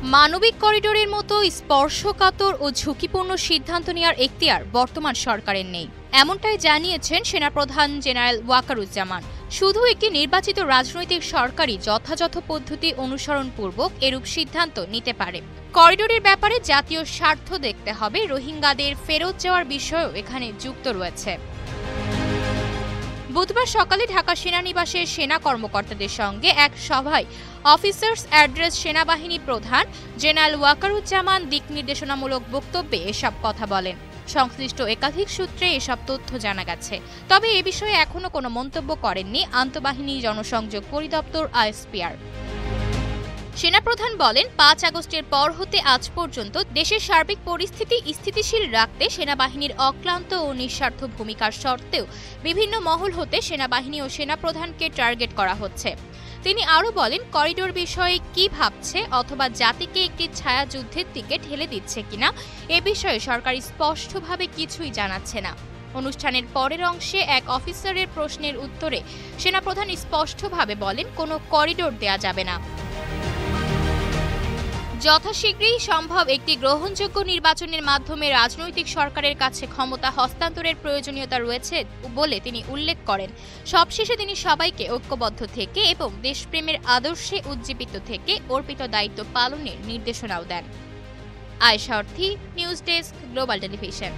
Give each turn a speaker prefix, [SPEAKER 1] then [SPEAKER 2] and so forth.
[SPEAKER 1] মানবিক করিডোরের মতো স্পর্শকাতর ও ঝুঁকিপূর্ণ সিদ্ধান্ত নেওয়ার এখতিয়ার বর্তমান সরকারের নেই, এমনটাই জানিয়েছেন সেনাপ্রধান জেনারেল ওয়াকারুজ্জামান। শুধু একটি নির্বাচিত রাজনৈতিক সরকারই যথাযথ পদ্ধতি অনুসরণপূর্বক এরূপ সিদ্ধান্ত নিতে পারে। করিডোরের ব্যাপারে জাতীয় স্বার্থ দেখতে হবে, রোহিঙ্গাদের ফেরত যাওয়ার বিষয়ও এখানে যুক্ত রয়েছে। বুধবার সকালে ঢাকা সেনানিবাসে সেনা কর্মকর্তাদের সঙ্গে এক সভায় অফিসার্স অ্যাড্রেস সেনাবাহিনী প্রধান জেনারেল ওয়াকারুজ্জামান দিক নির্দেশনামূলক বক্তব্যে এসব কথা বলেন। সংশ্লিষ্ট একাধিক সূত্রে এসব তথ্য জানা গেছে, তবে এ বিষয়ে এখনো কোনো মন্তব্য করেননি আন্তঃবাহিনী জনসংযোগ পরিদপ্তর আইএসপিআর। সেনাপ্রধান বলেন, ৫ আগস্টের পর হতে আজ পর্যন্ত দেশের সার্বিক পরিস্থিতি স্থিতিশীল রাখতে সেনাবাহিনীর অক্লান্ত ও নিঃস্বার্থ ভূমিকার সত্ত্বেও বিভিন্ন মহল হতে সেনাবাহিনী ও সেনাপ্রধানকে টার্গেট করা হচ্ছে। তিনি আরও বলেন, করিডোর বিষয়ে কি ভাবছে অথবা জাতিকে একটি ছায়া যুদ্ধের দিকে ঠেলে দিচ্ছে কিনা এ বিষয়ে সরকার স্পষ্টভাবে কিছুই জানাচ্ছে না। অনুষ্ঠানের পরের অংশে এক অফিসারের প্রশ্নের উত্তরে সেনাপ্রধান স্পষ্টভাবে বলেন, কোনো করিডোর দেয়া যাবে না। যথাশীঘ্রই সম্ভব একটি গ্রহণযোগ্য নির্বাচনের মাধ্যমে রাজনৈতিক সরকারের কাছে ক্ষমতা হস্তান্তরের প্রয়োজনীয়তা রয়েছে বলে তিনি উল্লেখ করেন। সবশেষে তিনি সবাইকে ঐক্যবদ্ধ থেকে এবং দেশপ্রেমের আদর্শে উজ্জীবিত থেকে অর্পিত দায়িত্ব পালনের নির্দেশনাও দেন। আয়েশা অর্থী, নিউজ ডেস্ক, গ্লোবাল টেলিভিশন।